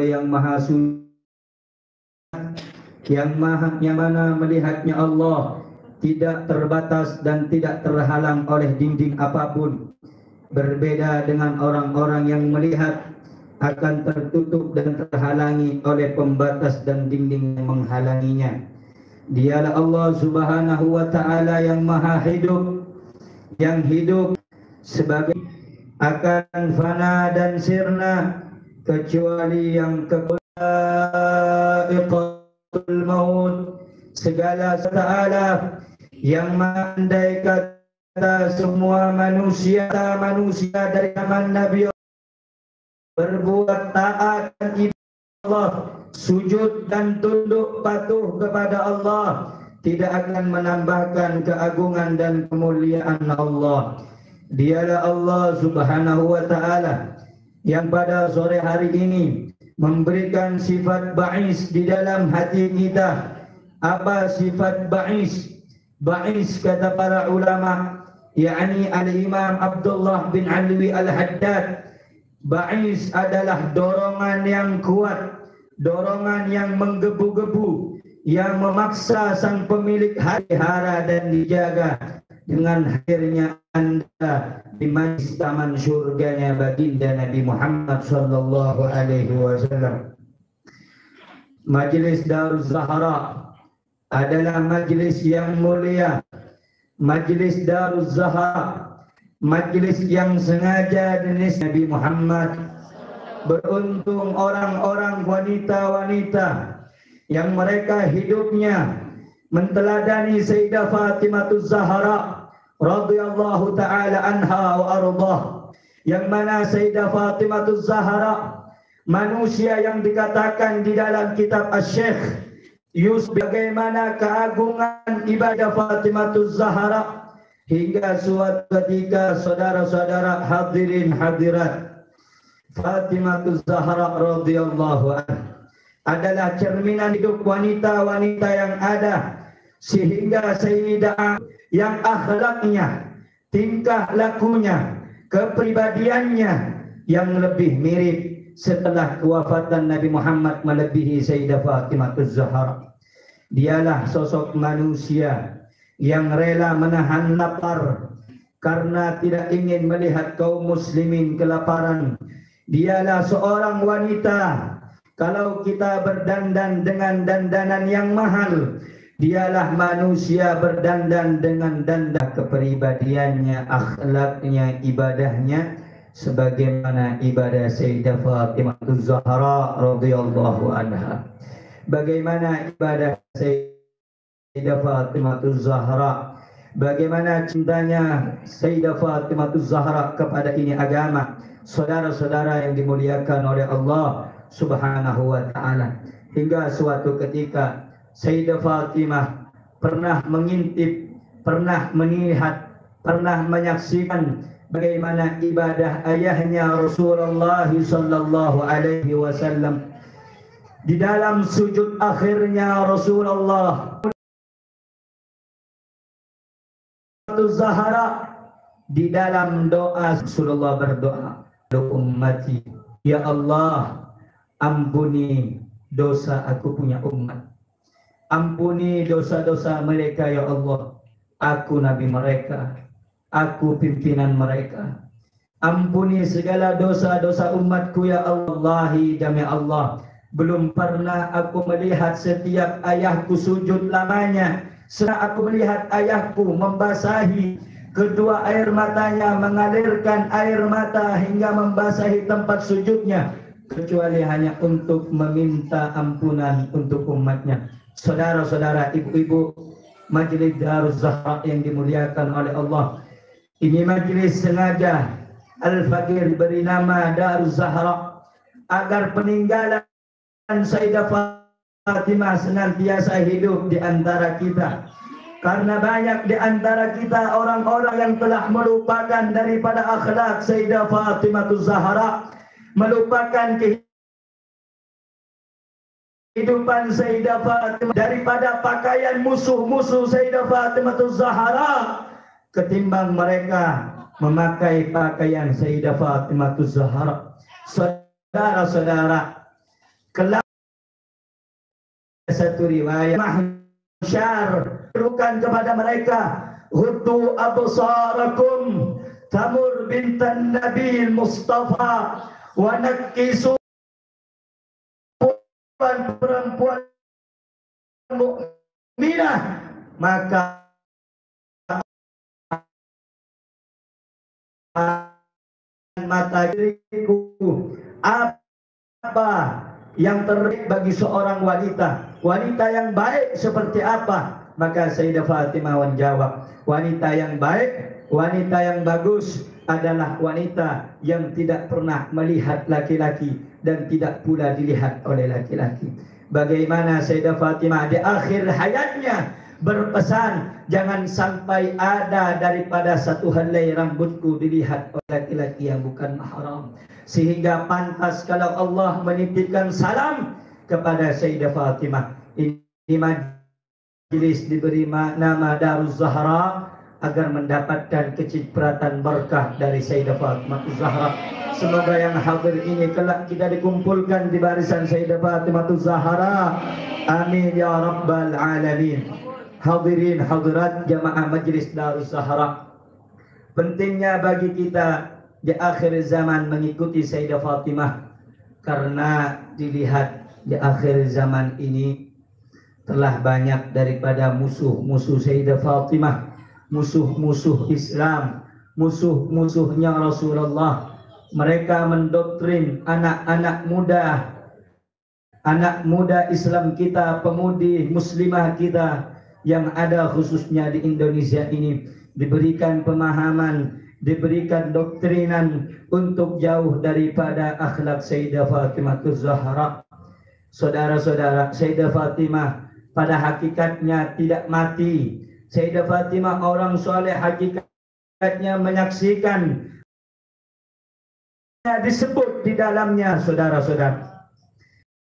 yang maha suci, yang mana melihatnya Allah tidak terbatas dan tidak terhalang oleh dinding apapun. Berbeda dengan orang-orang yang melihat akan tertutup dan terhalangi oleh pembatas dan dinding yang menghalanginya. Dialah Allah Subhanahu wa ta'ala yang maha hidup, yang hidup sebagai akan fana dan sirna, kecuali yang kebaiqatul maut, segala ta'ala yang mengandai kata semua manusia dari zaman Nabi berbuat taat dan ibadah Allah, sujud dan tunduk patuh kepada Allah, tidak akan menambahkan keagungan dan kemuliaan Allah. Dialah Allah Subhanahu wa ta'ala yang pada sore hari ini memberikan sifat ba'is di dalam hati kita. Apa sifat ba'is? Ba'is kata para ulama, yakni Al-Imam Abdullah bin Alwi Al-Haddad, ba'is adalah dorongan yang kuat, dorongan yang menggebu-gebu, yang memaksa sang pemilik pelihara dan dijaga dengan hadirnya anda di majlis taman surganya baginda Nabi Muhammad sallallahu alaihi wasallam. Majlis Daruz Zahra adalah majlis yang mulia. Majlis Daruz Zahra, majlis yang sengaja dinis Nabi Muhammad. Beruntung orang-orang wanita-wanita yang mereka hidupnya menteladani Sayyidah Fatimah Zahra radhiyallahu taala anha wa ardah, yang mana Sayyidah Fatimah Zahra manusia yang dikatakan di dalam kitab Asy-Syaikh Yusuf bagaimana keagungan ibadah Fatimah Zahra, hingga suatu ketika saudara-saudara hadirin hadirat, Fatimah Zahra radhiyallahu anha adalah cerminan hidup wanita-wanita yang ada, sehingga Sayyidah yang akhlaknya, tingkah lakunya, kepribadiannya yang lebih mirip setelah kewafatan Nabi Muhammad melebihi Sayyidah Fatimah Zahra. Dialah sosok manusia yang rela menahan lapar karena tidak ingin melihat kaum muslimin kelaparan. Dialah seorang wanita, kalau kita berdandan dengan dandanan yang mahal, dialah manusia berdandan dengan dandan kepribadiannya, akhlaknya, ibadahnya, sebagaimana ibadah Sayyidah Fatimah Zahra radhiyallahu anha. Bagaimana ibadah Sayyidah Fatimah Zahra, bagaimana cintanya Sayyidah Fatimah Zahra kepada ini agama. Saudara-saudara yang dimuliakan oleh Allah Subhanahu wa ta'ala, hingga suatu ketika Sayyidah Fatimah pernah mengintip, pernah melihat, pernah menyaksikan bagaimana ibadah ayahnya Rasulullah sallallahu alaihi wasallam. Di dalam sujud akhirnya Rasulullah Zahra, di dalam doa Rasulullah berdoa, ummati, ya Allah, ampuni dosa aku punya umat, ampuni dosa-dosa mereka ya Allah, aku nabi mereka, aku pimpinan mereka, ampuni segala dosa-dosa umatku ya Allah. Demi Allah, belum pernah aku melihat setiap ayahku sujud lamanya, setelah aku melihat ayahku membasahi kedua air matanya, mengalirkan air mata hingga membasahi tempat sujudnya, kecuali hanya untuk meminta ampunan untuk umatnya. Saudara-saudara, ibu-ibu, majlis Daruz Zahra yang dimuliakan oleh Allah, ini majlis sengaja Al-Fakir beri nama Daruz Zahra agar peninggalan Sayyidah Fatimah senantiasa hidup di antara kita. Karena banyak di antara kita orang-orang yang telah melupakan daripada akhlak Sayyidah Fatimah Zahra, melupakan kehidupan kehidupan Sayyidah Fatimah daripada pakaian musuh-musuh Sayyidah Fatimah Zahra ketimbang mereka memakai pakaian Sayyidah Fatimah Zahra. Saudara-saudara, kelak satu riwayat mahsyar berukan kepada mereka, "Huddu absarakum Tamur bintan Nabi Mustafa wa nakisu perempuan mukminah." Maka mata diriku, apa yang terbaik bagi seorang wanita, wanita yang baik seperti apa? Maka Sayyidah Fatimah menjawab, wanita yang baik, wanita yang bagus adalah wanita yang tidak pernah melihat laki-laki dan tidak pula dilihat oleh laki-laki. Bagaimana Sayyidah Fatimah di akhir hayatnya berpesan, jangan sampai ada daripada satu helai rambutku dilihat oleh laki-laki yang bukan mahram. Sehingga pantas kalau Allah menitipkan salam kepada Sayyidah Fatimah. Ini majlis diberi nama Daruz Zahra agar mendapatkan kecipratan berkah dari Sayyidah Fatimah Zahra. Semoga yang hadir ini kelak kita dikumpulkan di barisan Sayyidah Fatimah Zahra. Amin ya rabbal alamin. Hadirin hadirat jamaah majlis Daruz Zahra, pentingnya bagi kita di akhir zaman mengikuti Sayyidah Fatimah, karena dilihat di akhir zaman ini telah banyak daripada musuh-musuh Sayyidah Fatimah, musuh-musuh Islam, musuh-musuhnya Rasulullah. Mereka mendoktrin anak-anak muda Islam kita, pemudi muslimah kita yang ada khususnya di Indonesia ini, diberikan pemahaman, diberikan doktrinan untuk jauh daripada akhlak Sayyidah Fatimah Zahra. Saudara-saudara, Sayyidah Fatimah pada hakikatnya tidak mati. Sayyidah Fatimah orang soleh, hakikatnya menyaksikan disebut di dalamnya, saudara-saudara,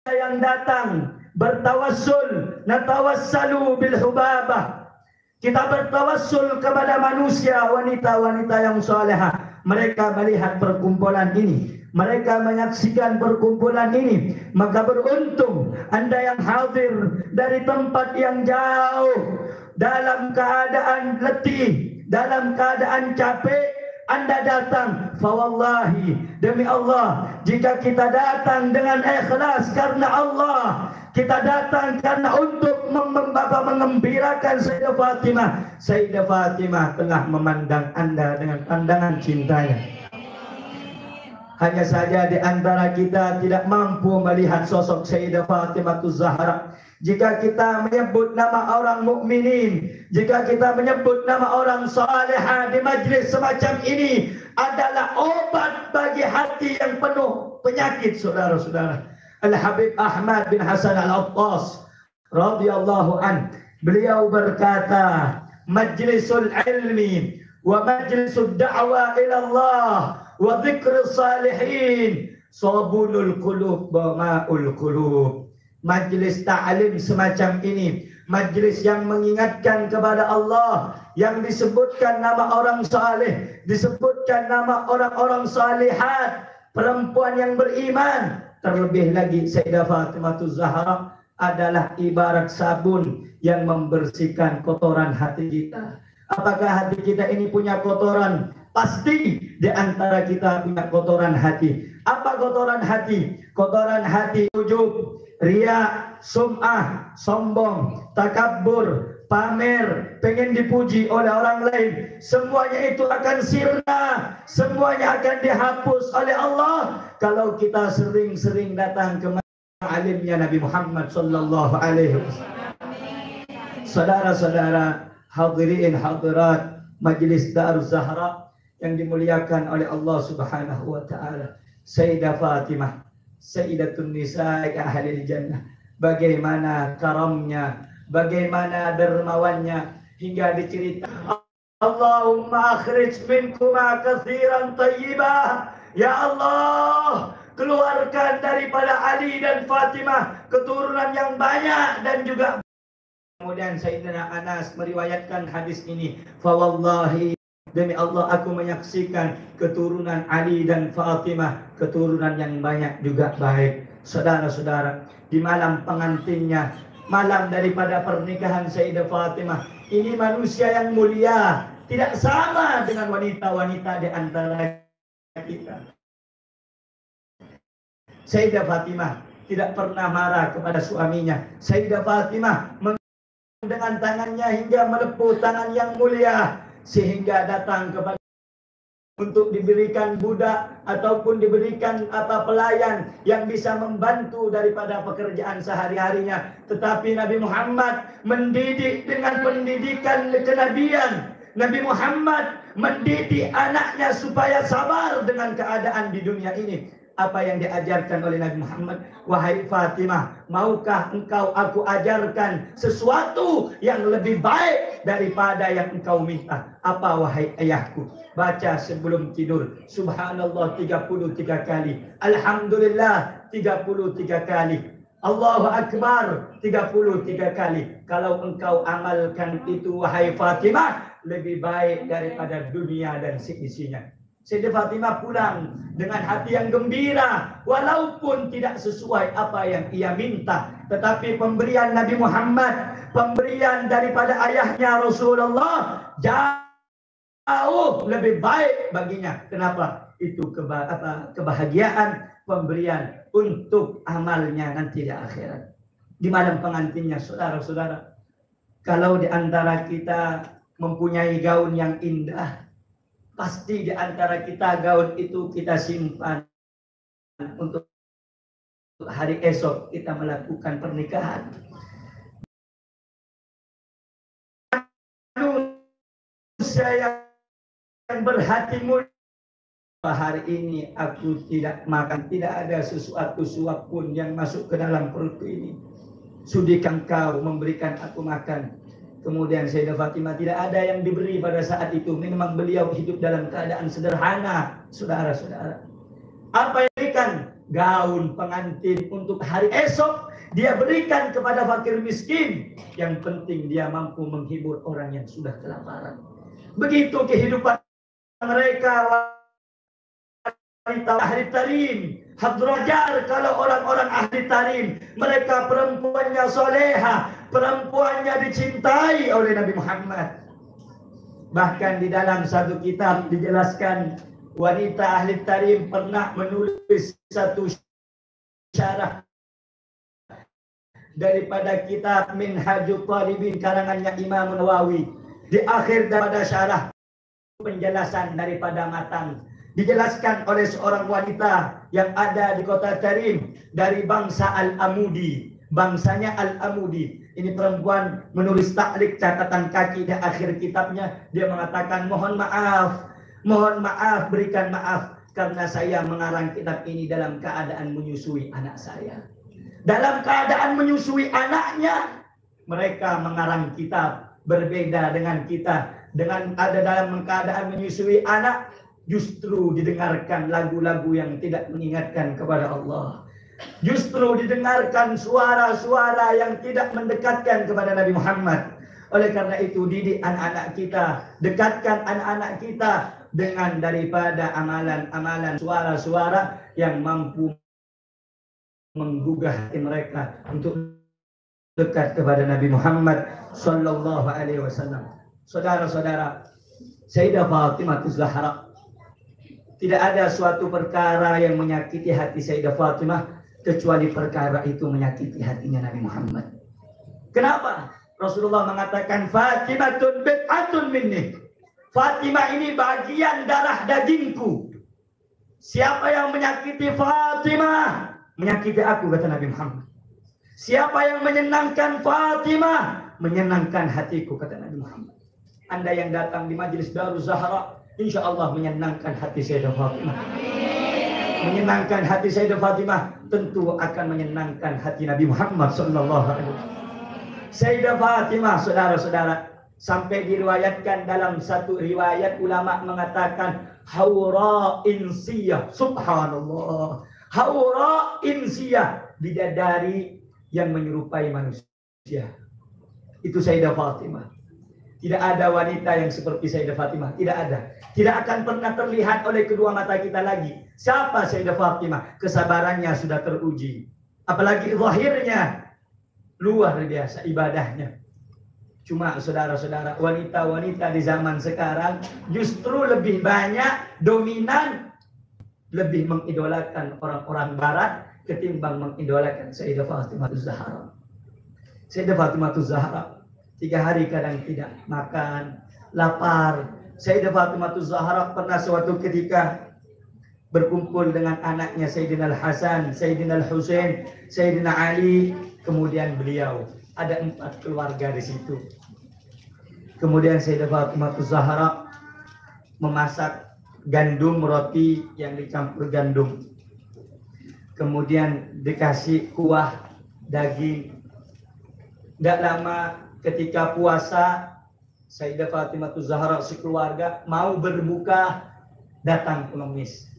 yang datang bertawassul, natawassalu bil hubabah. Kita bertawassul kepada manusia, wanita-wanita yang salehah. Mereka melihat perkumpulan ini, mereka menyaksikan perkumpulan ini, maka beruntung Anda yang hadir dari tempat yang jauh, dalam keadaan letih, dalam keadaan capek, Anda datang. Fawallahi, demi Allah, jika kita datang dengan ikhlas karena Allah, kita datang karena untuk mengembirakan Sayyidah Fatimah, Sayyidah Fatimah telah memandang Anda dengan pandangan cintanya. Hanya saja di antara kita tidak mampu melihat sosok Sayyidah Fatimah Zahra. Jika kita menyebut nama orang mukminin, jika kita menyebut nama orang salihah di majlis semacam ini, adalah obat bagi hati yang penuh penyakit, saudara-saudara. Al-Habib Ahmad bin Hasan Al-Attas radhiyallahu an, beliau berkata, majlisul ilmi wa majlisul da'wa ila Allah wa dzikr salihin sabunul qulub wa ma'ul qulub. Majlis ta'lim semacam ini, majlis yang mengingatkan kepada Allah, yang disebutkan nama orang saleh, disebutkan nama orang-orang salihat, perempuan yang beriman. Terlebih lagi Sayyidah Fatimah Zahra adalah ibarat sabun yang membersihkan kotoran hati kita. Apakah hati kita ini punya kotoran? Pasti di antara kita punya kotoran hati. Apa kotoran hati? Kotoran hati ujub, riya, sum'ah, sombong, takabbur, pamer, pengen dipuji oleh orang lain. Semuanya itu akan sirna, semuanya akan dihapus oleh Allah kalau kita sering-sering datang ke alimnya Nabi Muhammad sallallahu alaihi wasallam. Saudara-saudara, hadirin hadirat majlis Daruz Zahra yang dimuliakan oleh Allah Subhanahu wa taala, Sayyidah Fatimah, Sayyidatun Nisa'i Ahlil Jannah. Bagaimana karamnya, bagaimana dermawannya, hingga diceritakan, Allahumma akhrij minkuma katsiran thayyibah. Ya Allah, keluarkan daripada Ali dan Fatimah keturunan yang banyak dan juga. Kemudian Sayyidina Anas meriwayatkan hadis ini, fa wallahi, demi Allah aku menyaksikan keturunan Ali dan Fatimah keturunan yang banyak juga baik. Saudara-saudara, di malam pengantinnya, malam daripada pernikahan Sayyidah Fatimah, ini manusia yang mulia, tidak sama dengan wanita-wanita di antara kita. Sayyidah Fatimah tidak pernah marah kepada suaminya. Sayyidah Fatimah dengan tangannya hingga melepuk tangan yang mulia, sehingga datang kepada untuk diberikan budak ataupun diberikan pelayan yang bisa membantu daripada pekerjaan sehari-harinya. Tetapi Nabi Muhammad mendidik dengan pendidikan kenabian. Nabi Muhammad mendidik anaknya supaya sabar dengan keadaan di dunia ini. Apa yang diajarkan oleh Nabi Muhammad? Wahai Fatimah, maukah engkau aku ajarkan sesuatu yang lebih baik daripada yang engkau minta? Apa wahai ayahku? Baca sebelum tidur Subhanallah 33 kali, Alhamdulillah 33 kali, Allahu Akbar 33 kali. Kalau engkau amalkan itu wahai Fatimah, lebih baik daripada dunia dan seisinya. Sayyidah Fatimah pulang dengan hati yang gembira, walaupun tidak sesuai apa yang ia minta, tetapi pemberian Nabi Muhammad, pemberian daripada ayahnya Rasulullah jauh lebih baik baginya. Kenapa? Itu kebahagiaan pemberian untuk amalnya nanti di akhirat. Di malam pengantinnya, saudara-saudara, kalau di antara kita mempunyai gaun yang indah, pasti di antara kita gaun itu kita simpan untuk hari esok kita melakukan pernikahan. Manusia yang berhati mulia, hari ini aku tidak makan, tidak ada sesuatu suap pun yang masuk ke dalam perutku ini. Sudikah engkau memberikan aku makan? Kemudian Sayyidah Fatimah tidak ada yang diberi pada saat itu. Memang beliau hidup dalam keadaan sederhana, saudara-saudara. Apa yang diberikan? Gaun pengantin untuk hari esok dia berikan kepada fakir miskin. Yang penting dia mampu menghibur orang yang sudah kelaparan. Begitu kehidupan mereka wanita ahli tarim. Hadrajar kalau orang-orang ahli tarim, mereka perempuannya soleha, perempuannya dicintai oleh Nabi Muhammad. Bahkan di dalam satu kitab dijelaskan wanita ahli tarim pernah menulis satu syarah daripada kitab Minhajul Talibin karangannya Imam Nawawi. Di akhir daripada syarah penjelasan daripada matan dijelaskan oleh seorang wanita yang ada di kota Tarim dari bangsa Al-Amudi. Bangsanya Al-Amudi. Ini perempuan menulis taklik catatan kaki di akhir kitabnya. Dia mengatakan mohon maaf, berikan maaf karena saya mengarang kitab ini dalam keadaan menyusui anak saya. Dalam keadaan menyusui anaknya, mereka mengarang kitab berbeda dengan kita. Dengan ada dalam keadaan menyusui anak, justru didengarkan lagu-lagu yang tidak mengingatkan kepada Allah. Justru didengarkan suara-suara yang tidak mendekatkan kepada Nabi Muhammad. Oleh karena itu didik anak-anak kita, dekatkan anak-anak kita dengan daripada amalan-amalan suara-suara yang mampu menggugah hati mereka untuk dekat kepada Nabi Muhammad sallallahu alaihi wasallam. Saudara-saudara, Sayyidah Fatimah Zahra, tidak ada suatu perkara yang menyakiti hati Sayyidah Fatimah kecuali perkara itu menyakiti hatinya Nabi Muhammad. Kenapa? Rasulullah mengatakan Fatimatun bid'atun minni. Fatimah ini bagian darah dagingku. Siapa yang menyakiti Fatimah, menyakiti aku, kata Nabi Muhammad. Siapa yang menyenangkan Fatimah, menyenangkan hatiku, kata Nabi Muhammad. Anda yang datang di majelis Darul Zahra, insya Allah menyenangkan hati Sayyidah Fatimah. Menyenangkan hati Sayyidah Fatimah tentu akan menyenangkan hati Nabi Muhammad sallallahu alaihi wasallam. Sayyidah Fatimah, saudara-saudara, sampai diriwayatkan dalam satu riwayat ulama mengatakan haura insiyah, subhanallah, Haura insiyah, bidadari yang menyerupai manusia. Itu Sayyidah Fatimah. Tidak ada wanita yang seperti Sayyidah Fatimah. Tidak ada. Tidak akan pernah terlihat oleh kedua mata kita lagi. Siapa Sayyidah Fatimah? Kesabarannya sudah teruji. Apalagi zahirnya luar biasa ibadahnya. Cuma saudara-saudara, wanita-wanita di zaman sekarang justru lebih banyak dominan, lebih mengidolakan orang-orang barat ketimbang mengidolakan Sayyidah Fatimah Az-Zahra. Sayyidah Fatimah Az-Zahra 3 hari kadang tidak makan, lapar. Sayyidah Fatimah Az-Zahra pernah suatu ketika berkumpul dengan anaknya Sayyidina Al-Hasan, Sayyidina Al-Husain, Sayyidina Ali, kemudian beliau. Ada 4 keluarga di situ. Kemudian Sayyidah Fatimah Az-Zahra memasak gandum roti yang dicampur gandum. Kemudian dikasih kuah daging. Tidak lama ketika puasa, Sayyidah Fatimah Az-Zahra sekeluarga mau berbuka, datang pengemis.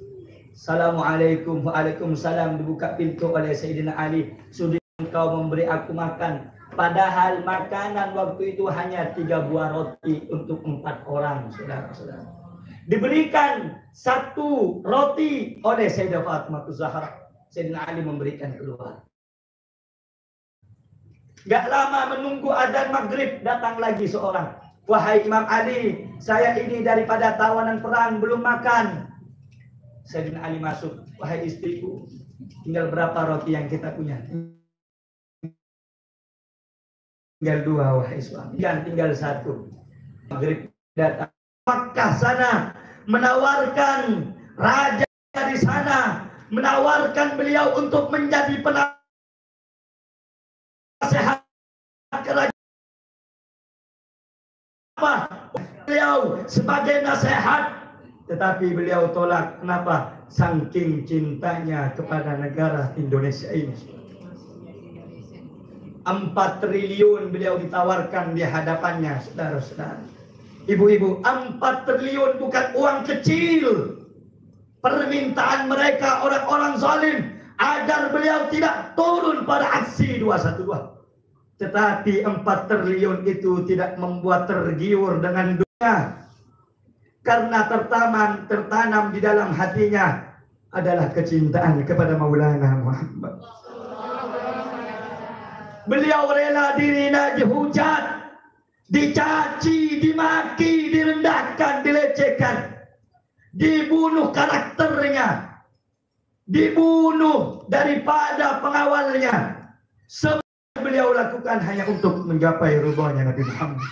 Assalamualaikum, waalaikumsalam, dibuka pintu oleh Sayyidina Ali. Sudah engkau memberi aku makan. Padahal makanan waktu itu hanya 3 buah roti untuk 4 orang, saudara-saudara. Diberikan 1 roti oleh Sayyidah Fatimah Az-Zahra. Sayyidina Ali memberikan keluar. Gak lama menunggu azan maghrib, datang lagi seorang. Wahai Imam Ali, saya ini daripada tawanan perang, belum makan. Sayyidina Ali masuk. Wahai istriku, tinggal berapa roti yang kita punya? Tinggal 2, wahai suami. Dan tinggal 1. Maghrib datang. Makkah sana menawarkan raja di sana, menawarkan beliau untuk menjadi penasehat kerajaan. Beliau sebagai nasihat, tetapi beliau tolak. Kenapa? Saking cintanya kepada negara Indonesia ini. 4 triliun beliau ditawarkan di hadapannya, saudara-saudara. Ibu-ibu, 4 triliun bukan uang kecil. Permintaan mereka orang-orang zalim agar beliau tidak turun pada aksi 212. Tetapi 4 triliun itu tidak membuat tergiur dengan dunia. Karena tertanam di dalam hatinya adalah kecintaan kepada Maulana Muhammad. Beliau rela dirinya dihujat, dicaci, dimaki, direndahkan, dilecehkan, dibunuh karakternya, dibunuh daripada pengawalnya. Semua beliau lakukan hanya untuk menggapai ridhonya Nabi Muhammad.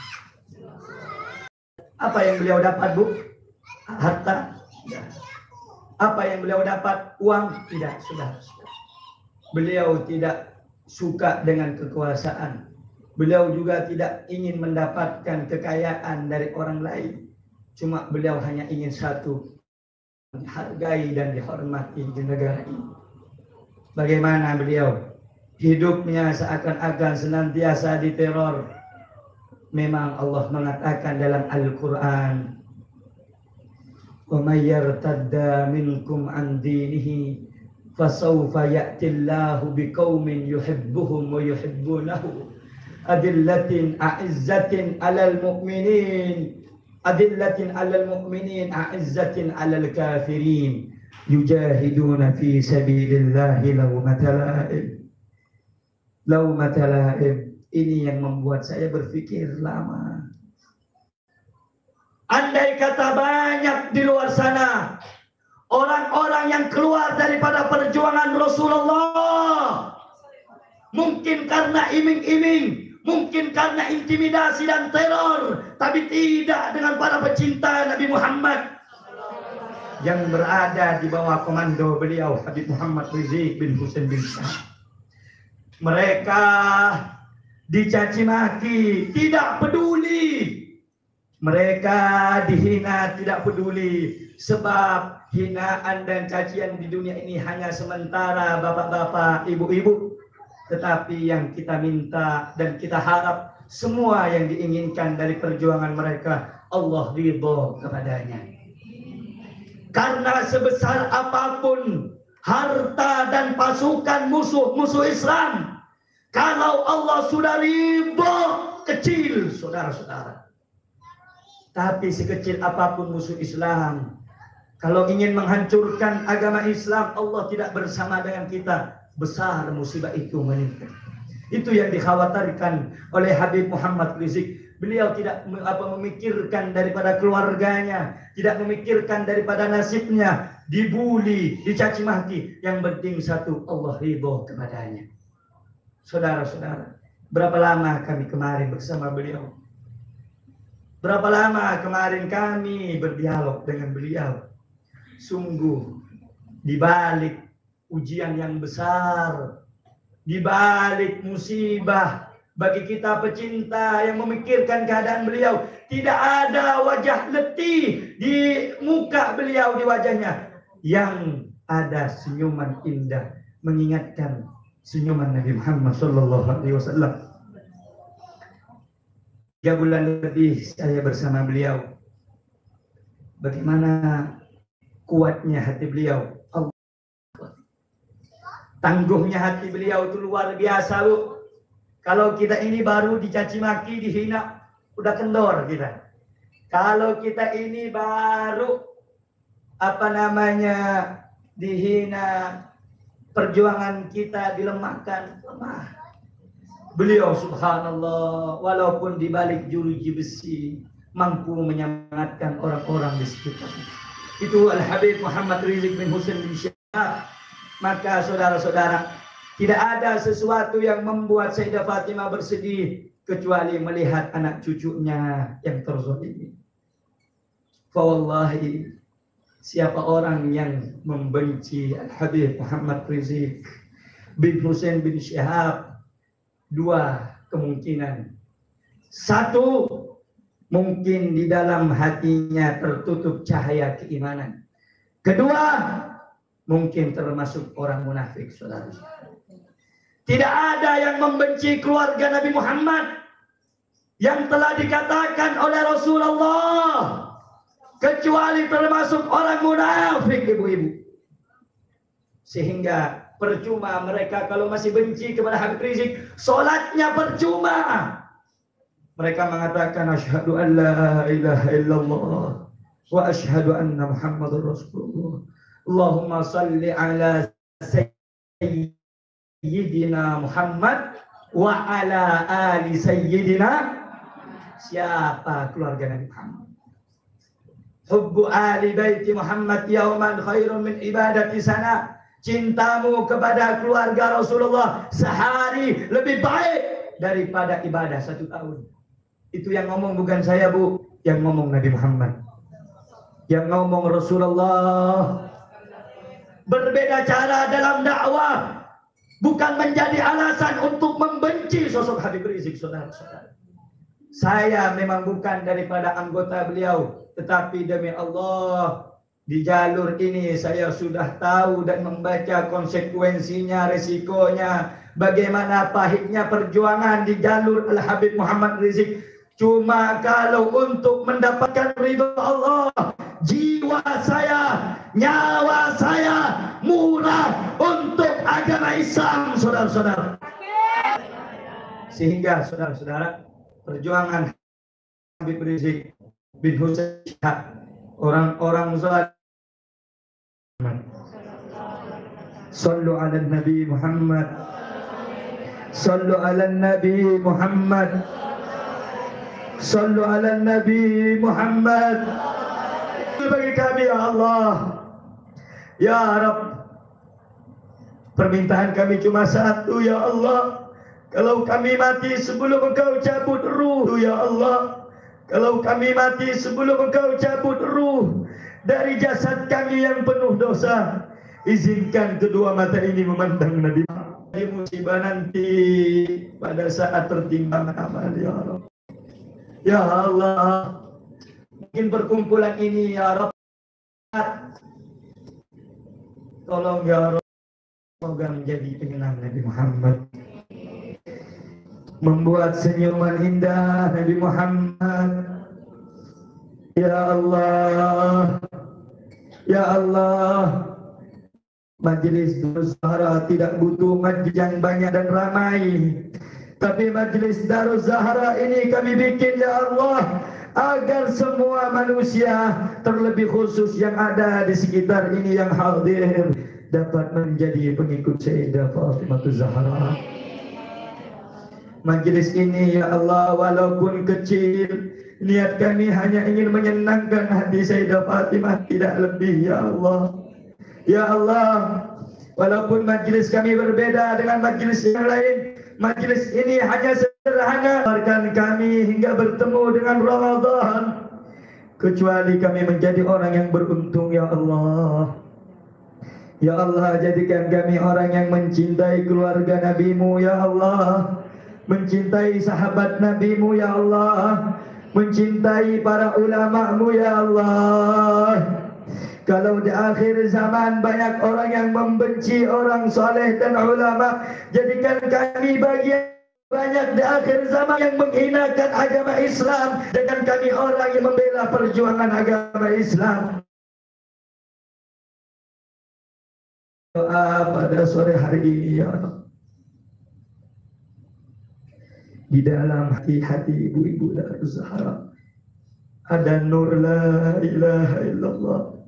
Apa yang beliau dapat, Bu? Harta? Tidak. Apa yang beliau dapat? Uang? Tidak. Sudah. Beliau tidak suka dengan kekuasaan. Beliau juga tidak ingin mendapatkan kekayaan dari orang lain. Cuma beliau hanya ingin satu, dihargai dan dihormati di negara ini. Bagaimana beliau? Hidupnya seakan-akan senantiasa diteror. Memang Allah mengatakan dalam Al-Quran, "Wa may yartadda minkum an dinihi fasawfa ya'tillahu biqaumin yuhibbuhum wa yuhibbunahu adillatin a'izzatin 'alal mu'minin a'izzatin 'alal kafirin yujahiduna fi sabilillahi lawmata la'im." Ini yang membuat saya berpikir lama. Andai kata banyak di luar sana orang-orang yang keluar daripada perjuangan Rasulullah, mungkin karena iming-iming, mungkin karena intimidasi dan teror, tapi tidak dengan para pecinta Nabi Muhammad yang berada di bawah komando beliau, Habib Muhammad Rizik bin Husain bin Syah. Mereka dicaci maki, tidak peduli. Mereka dihina, tidak peduli. Sebab hinaan dan cacian di dunia ini hanya sementara, bapak-bapak, ibu-ibu. Tetapi yang kita minta dan kita harap, semua yang diinginkan dari perjuangan mereka, Allah ridho kepadanya. Karena sebesar apapun harta dan pasukan musuh-musuh Islam. Kalau Allah sudah ridho, kecil saudara-saudara. Tapi sekecil apapun musuh Islam, kalau ingin menghancurkan agama Islam, Allah tidak bersama dengan kita. Besar musibah itu menimpa. Itu yang dikhawatirkan oleh Habib Muhammad Rizik. Beliau tidak memikirkan daripada keluarganya, tidak memikirkan daripada nasibnya, dibuli, dicaci maki. Yang penting satu, Allah ridho kepadanya. Saudara-saudara, berapa lama kami kemarin bersama beliau? Berapa lama kemarin kami berdialog dengan beliau? Sungguh, di balik ujian yang besar, di balik musibah, bagi kita pecinta yang memikirkan keadaan beliau, tidak ada wajah letih di muka beliau, di wajahnya. Yang ada senyuman indah, mengingatkan senyuman Nabi Muhammad SAW. 3 bulan lebih saya bersama beliau. Bagaimana kuatnya hati beliau. Tangguhnya hati beliau itu luar biasa, Bu. Kalau kita ini baru dicaci maki, dihina, udah kendor kita. Kalau kita ini baru dihina, perjuangan kita dilemahkan, lemah. Beliau subhanallah, walaupun di balik jeruji besi, mampu menyemangatkan orang-orang di sekitarnya. Itu Al-Habib Muhammad Rizik bin Husain bin Syihab. Maka saudara-saudara, tidak ada sesuatu yang membuat Sayyidah Fatimah bersedih kecuali melihat anak cucunya yang terzalimi. Fawallahi, siapa orang yang membenci Al-Habib Muhammad Rizik bin Husain bin Syihab, 2 kemungkinan. 1, mungkin di dalam hatinya tertutup cahaya keimanan. 2, mungkin termasuk orang munafik, saudara. Tidak ada yang membenci keluarga Nabi Muhammad yang telah dikatakan oleh Rasulullah, kecuali termasuk orang munafik, ibu-ibu. Sehingga percuma mereka kalau masih benci kepada Habib Rizik, sholatnya percuma. Mereka mengatakan asyhadu an la ilaha illallah wa asyhadu anna Muhammadur Rasulullah. Allahumma salli ala Sayyidina Muhammad wa ala ali Sayyidina. Siapa keluarga Nabi Muhammad? Hubbu ali baiti Muhammad yauman khairun min ibadati sana. Cintamu kepada keluarga Rasulullah sehari lebih baik daripada ibadah 1 tahun. Itu yang ngomong bukan saya, Bu. Yang ngomong Nabi Muhammad. Yang ngomong Rasulullah. Berbeda cara dalam dakwah, bukan menjadi alasan untuk membenci sosok Habib Rizik, saudara-saudara. Saya memang bukan daripada anggota beliau, tetapi demi Allah, di jalur ini saya sudah tahu dan membaca konsekuensinya, resikonya, bagaimana pahitnya perjuangan di jalur Al-Habib Muhammad Rizik. Cuma kalau untuk mendapatkan ridho Allah, jiwa saya, nyawa saya murah untuk agama Islam, saudara-saudara. Sehingga saudara-saudara, perjuangan Habib Rizik bin Husain, orang-orang zalim, sallu ala Nabi Muhammad, sallu ala Nabi Muhammad, sallu ala Nabi Muhammad. Bagi kami ya Allah, ya Rabb, permintaan kami cuma satu ya Allah. Kalau kami mati sebelum Engkau cabut ruh ya Allah, kalau kami mati sebelum Engkau cabut ruh dari jasad kami yang penuh dosa, izinkan kedua mata ini memandang Nabi. Musibah nanti pada saat pertimbangan amal ya Allah. Ya Allah, mungkin perkumpulan ini ya Rabb, tolong ya Rabb, semoga menjadi penyenang Nabi Muhammad, membuat senyuman indah Nabi Muhammad. Ya Allah, ya Allah, Majelis Darus Zahra tidak butuh majlis yang banyak dan ramai, tapi Majelis Darus Zahra ini kami bikin ya Allah agar semua manusia, terlebih khusus yang ada di sekitar ini yang hadir, dapat menjadi pengikut Sayyidah Fatimah Zahra. Majelis ini ya Allah walaupun kecil, niat kami hanya ingin menyenangkan hati Sayyidah Fatimah, tidak lebih ya Allah. Ya Allah, walaupun majelis kami berbeda dengan majelis yang lain, majelis ini hanya sederhana, biarkan kami hingga bertemu dengan Ramadan, kecuali kami menjadi orang yang beruntung ya Allah. Ya Allah, jadikan kami orang yang mencintai keluarga Nabi-Mu ya Allah, mencintai sahabat Nabi-Mu ya Allah, mencintai para ulama-Mu ya Allah. Kalau di akhir zaman banyak orang yang membenci orang soleh dan ulama, jadikan kami bagian banyak di akhir zaman yang menghinakan agama Islam, jadikan kami orang yang membela perjuangan agama Islam. Doa pada sore hari ini ya Allah, di dalam hati-hati ibu-ibu Darus Zahra ada nur la ilaha illallah.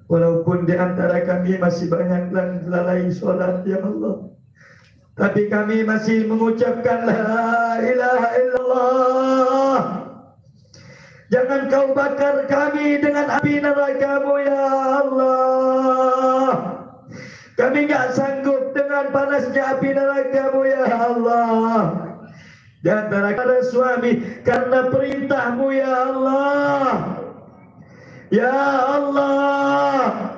Walaupun di antara kami masih banyak yang lalai sholat ya Allah, tapi kami masih mengucapkan la ilaha illallah. Jangan kau bakar kami dengan api neraka-Mu ya Allah. Kami enggak sanggup dengan panasnya api neraka-Mu ya Allah. Di antara para suami karena perintah-Mu ya Allah. Ya Allah,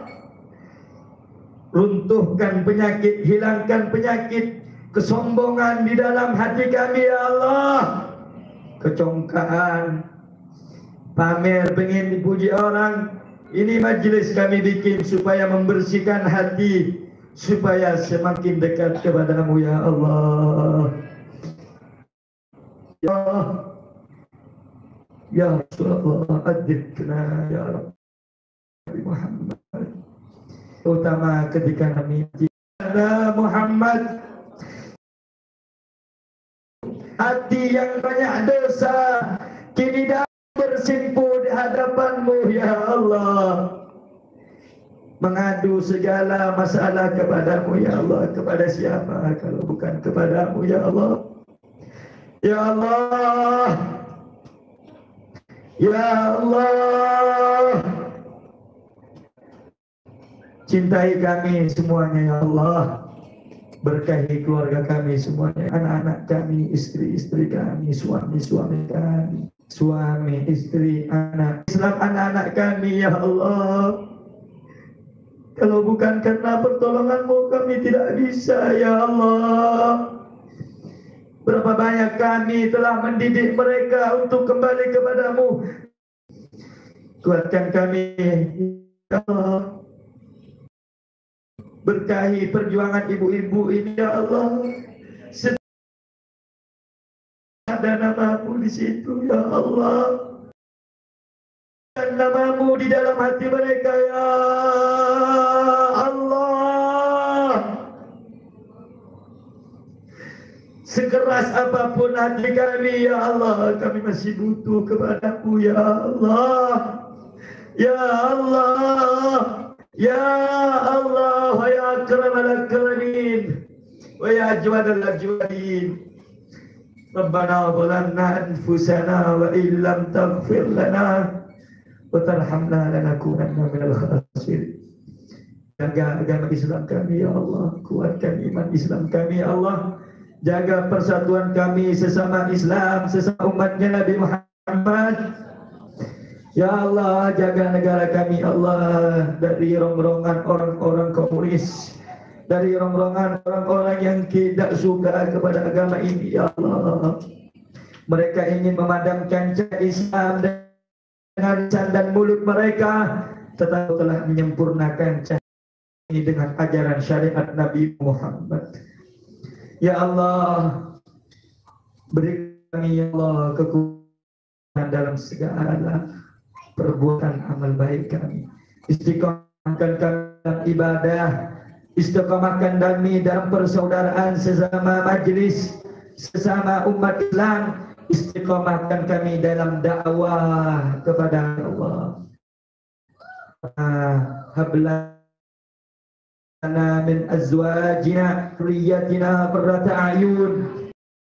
runtuhkan penyakit, hilangkan penyakit kesombongan di dalam hati kami ya Allah. Kecongkaan, pamer, pengen dipuji orang. Ini majelis kami bikin supaya membersihkan hati, supaya semakin dekat kepada-Mu ya Allah. Ya Allah, ya Rasulullah, adibna ya Rabbi Muhammad, terutama ketika kami ada Muhammad, hati yang banyak dosa kini dah bersimpu di hadapan-Mu ya Allah, mengadu segala masalah kepada-Mu ya Allah. Kepada siapa kalau bukan kepada-Mu ya Allah. Ya Allah, ya Allah, cintai kami semuanya ya Allah, berkahi keluarga kami semuanya, anak-anak kami, istri-istri kami, suami-suami kami, suami, istri, anak, Islam anak-anak kami ya Allah. Kalau bukan karena pertolongan-Mu kami tidak bisa ya Allah. Berapa banyak kami telah mendidik mereka untuk kembali kepada-Mu. Kuatkan kami ya Allah. Berkahi perjuangan ibu-ibu ini ya Allah. Ada nama-Mu di situ ya Allah. Dan nama-Mu di dalam hati mereka ya Allah. Sekeras apapun hati kami ya Allah, kami masih butuh kepada-Mu ya Allah. Ya Allah, ya Allah, wa ya akramal akramin, wa ya ajwadal ajwadin. Rabbana zalamna anfusana wa illam taghfir lana wa tarhamna lanakunanna minal khasirin. Jaga agama Islam kami ya Allah, kuatkan iman Islam kami ya Allah. Jaga persatuan kami sesama Islam, sesama umatnya Nabi Muhammad. Ya Allah, jaga negara kami Allah dari rongrongan orang-orang komunis, dari rongrongan orang-orang yang tidak suka kepada agama ini ya Allah. Mereka ingin memadamkan cahaya Islam dengan lisan dan mulut mereka, tetapi telah menyempurnakan cahaya ini dengan ajaran syariat Nabi Muhammad. Ya Allah, beri kami ya Allah kekuatan dalam segala perbuatan amal baik kami. Istiqomahkan kami dalam ibadah, Istiqamahkan kami dalam persaudaraan sesama majlis, sesama umat Islam. Istiqamahkan kami dalam dakwah kepada Allah. Habla lana min azwajina dhurriyyatina qurrata a'yun